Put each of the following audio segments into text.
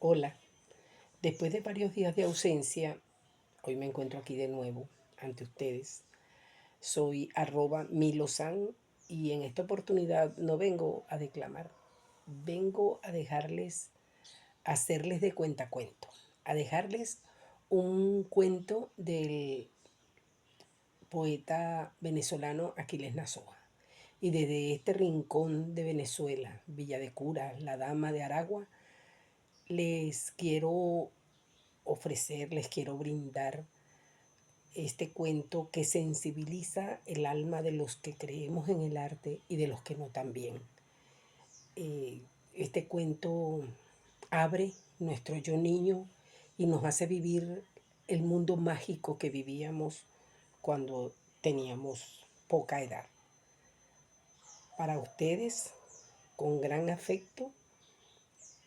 Hola, después de varios días de ausencia, hoy me encuentro aquí de nuevo ante ustedes. Soy @milosan y en esta oportunidad no vengo a declamar, vengo a dejarles, a hacerles de cuento, a dejarles un cuento del poeta venezolano Aquiles Nazoa. Y desde este rincón de Venezuela, Villa de Cura, la Dama de Aragua, les quiero ofrecer, les quiero brindar este cuento que sensibiliza el alma de los que creemos en el arte y de los que no también. Este cuento abre nuestro yo niño y nos hace vivir el mundo mágico que vivíamos cuando teníamos poca edad. Para ustedes, con gran afecto,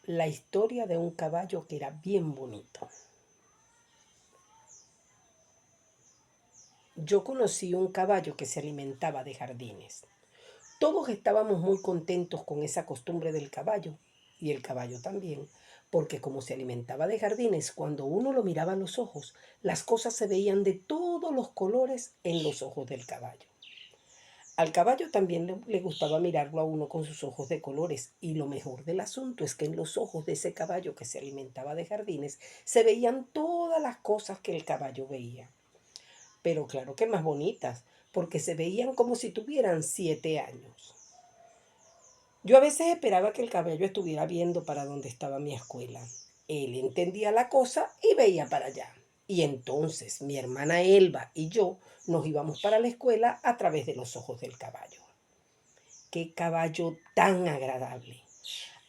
la historia de un caballo que era bien bonito. Yo conocí un caballo que se alimentaba de jardines. Todos estábamos muy contentos con esa costumbre del caballo, y el caballo también, porque como se alimentaba de jardines, cuando uno lo miraba a los ojos, las cosas se veían de todos los colores en los ojos del caballo. Al caballo también le gustaba mirarlo a uno con sus ojos de colores, y lo mejor del asunto es que en los ojos de ese caballo que se alimentaba de jardines se veían todas las cosas que el caballo veía. Pero claro que más bonitas, porque se veían como si tuvieran 7 años. Yo a veces esperaba que el caballo estuviera viendo para donde estaba mi escuela. Él entendía la cosa y veía para allá. Y entonces mi hermana Elba y yo nos íbamos para la escuela a través de los ojos del caballo. ¡Qué caballo tan agradable!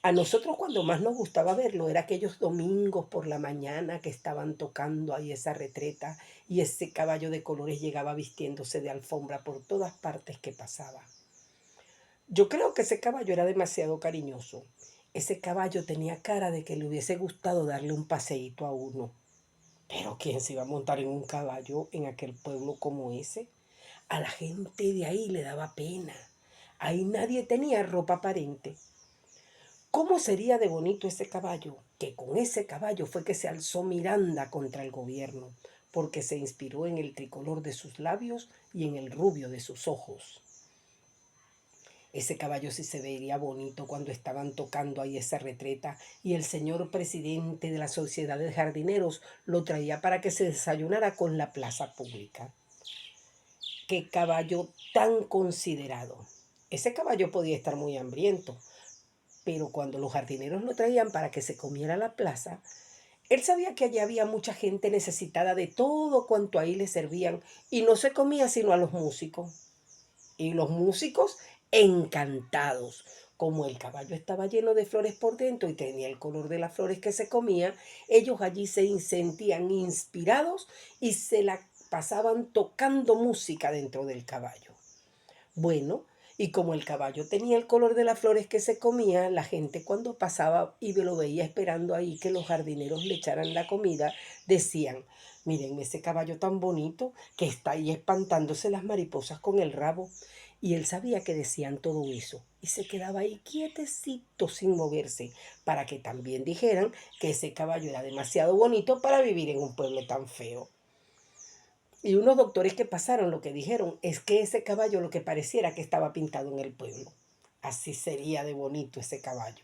A nosotros cuando más nos gustaba verlo era aquellos domingos por la mañana que estaban tocando ahí esa retreta y ese caballo de colores llegaba vistiéndose de alfombra por todas partes que pasaba. Yo creo que ese caballo era demasiado cariñoso. Ese caballo tenía cara de que le hubiese gustado darle un paseíto a uno. Pero ¿quién se iba a montar en un caballo en aquel pueblo como ese? A la gente de ahí le daba pena. Ahí nadie tenía ropa aparente. ¿Cómo sería de bonito ese caballo? Que con ese caballo fue que se alzó Miranda contra el gobierno, porque se inspiró en el tricolor de sus labios y en el rubio de sus ojos. Ese caballo sí se vería bonito cuando estaban tocando ahí esa retreta y el señor presidente de la Sociedad de Jardineros lo traía para que se desayunara con la plaza pública. ¡Qué caballo tan considerado! Ese caballo podía estar muy hambriento, pero cuando los jardineros lo traían para que se comiera la plaza, él sabía que allí había mucha gente necesitada de todo cuanto ahí le servían y no se comía sino a los músicos. Y los músicos encantados. Como el caballo estaba lleno de flores por dentro y tenía el color de las flores que se comía, ellos allí se sentían inspirados y se la pasaban tocando música dentro del caballo. Bueno, y como el caballo tenía el color de las flores que se comía, la gente cuando pasaba y lo veía esperando ahí que los jardineros le echaran la comida, decían, miren ese caballo tan bonito que está ahí espantándose las mariposas con el rabo. Y él sabía que decían todo eso y se quedaba ahí quietecito sin moverse para que también dijeran que ese caballo era demasiado bonito para vivir en un pueblo tan feo. Y unos doctores que pasaron lo que dijeron es que ese caballo lo que pareciera que estaba pintado en el pueblo. Así sería de bonito ese caballo.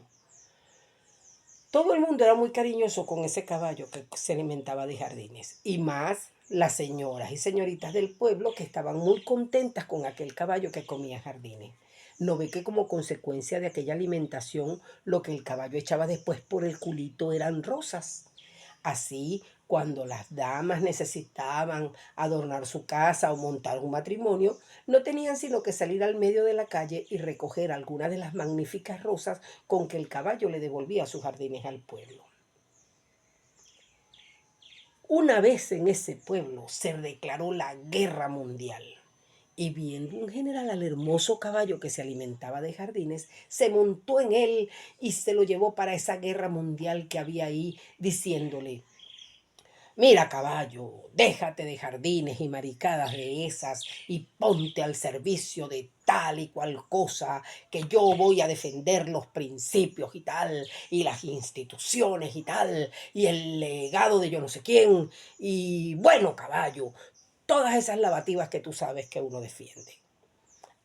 Todo el mundo era muy cariñoso con ese caballo que se alimentaba de jardines. Y más las señoras y señoritas del pueblo que estaban muy contentas con aquel caballo que comía jardines. No ve que como consecuencia de aquella alimentación lo que el caballo echaba después por el culito eran rosas. Así, cuando las damas necesitaban adornar su casa o montar un matrimonio, no tenían sino que salir al medio de la calle y recoger algunas de las magníficas rosas con que el caballo le devolvía sus jardines al pueblo. Una vez en ese pueblo se declaró la guerra mundial. Y viendo un general al hermoso caballo que se alimentaba de jardines, se montó en él y se lo llevó para esa guerra mundial que había ahí, diciéndole: Mira, caballo, déjate de jardines y maricadas de esas y ponte al servicio de tal y cual cosa, que yo voy a defender los principios y tal, y las instituciones y tal, y el legado de yo no sé quién, y bueno, caballo, todas esas lavativas que tú sabes que uno defiende.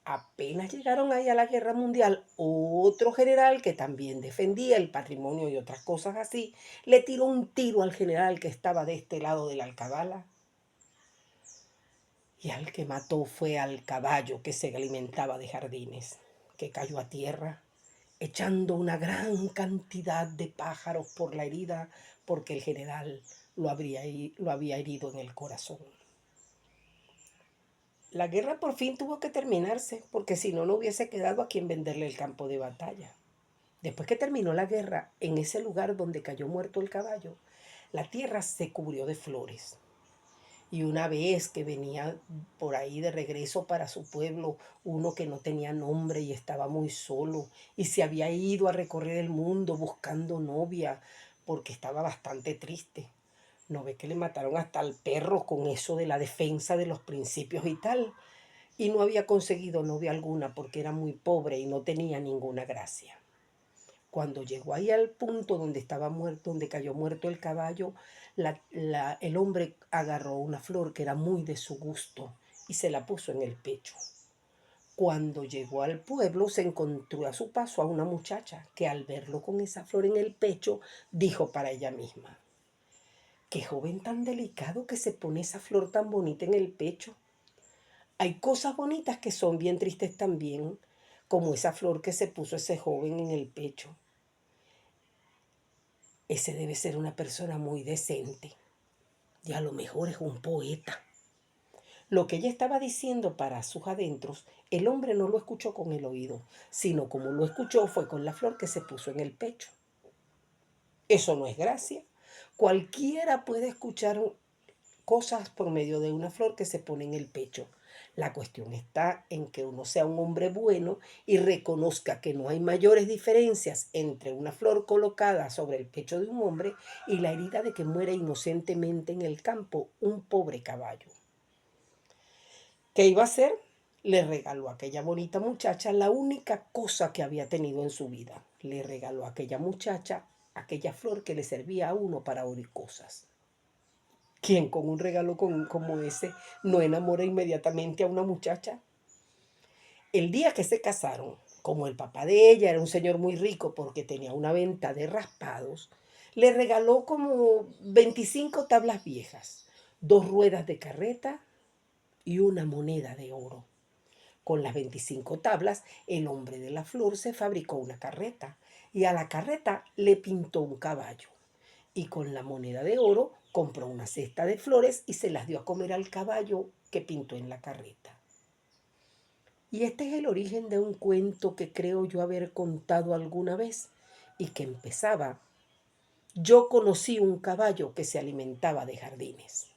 Apenas llegaron ahí a la guerra mundial, otro general que también defendía el patrimonio y otras cosas así, le tiró un tiro al general que estaba de este lado de la alcabala, y al que mató fue al caballo que se alimentaba de jardines, que cayó a tierra, echando una gran cantidad de pájaros por la herida, porque el general lo había herido en el corazón. La guerra por fin tuvo que terminarse, porque si no, no hubiese quedado a quien venderle el campo de batalla. Después que terminó la guerra, en ese lugar donde cayó muerto el caballo, la tierra se cubrió de flores. Y una vez que venía por ahí de regreso para su pueblo, uno que no tenía nombre y estaba muy solo, y se había ido a recorrer el mundo buscando novia, porque estaba bastante triste. ¿No ve que le mataron hasta al perro con eso de la defensa de los principios y tal? Y no había conseguido novia alguna porque era muy pobre y no tenía ninguna gracia. Cuando llegó ahí al punto donde estaba muerto, donde cayó muerto el caballo, el hombre agarró una flor que era muy de su gusto y se la puso en el pecho. Cuando llegó al pueblo, se encontró a su paso a una muchacha que, al verlo con esa flor en el pecho, dijo para ella misma: qué joven tan delicado que se pone esa flor tan bonita en el pecho. Hay cosas bonitas que son bien tristes también, como esa flor que se puso ese joven en el pecho. Ese debe ser una persona muy decente y a lo mejor es un poeta. Lo que ella estaba diciendo para sus adentros, el hombre no lo escuchó con el oído, sino como lo escuchó fue con la flor que se puso en el pecho. Eso no es gracia. Cualquiera puede escuchar cosas por medio de una flor que se pone en el pecho. La cuestión está en que uno sea un hombre bueno y reconozca que no hay mayores diferencias entre una flor colocada sobre el pecho de un hombre y la herida de que muere inocentemente en el campo un pobre caballo. ¿Qué iba a hacer? Le regaló a aquella bonita muchacha la única cosa que había tenido en su vida. Le regaló a aquella muchacha aquella flor que le servía a uno para oír cosas. ¿Quién con un regalo como ese no enamora inmediatamente a una muchacha? El día que se casaron, como el papá de ella era un señor muy rico porque tenía una venta de raspados, le regaló como 25 tablas viejas, 2 ruedas de carreta y una moneda de oro. Con las 25 tablas, el hombre de la flor se fabricó una carreta y a la carreta le pintó un caballo. Y con la moneda de oro compró una cesta de flores y se las dio a comer al caballo que pintó en la carreta. Y este es el origen de un cuento que creo yo haber contado alguna vez y que empezaba: yo conocí un caballo que se alimentaba de jardines.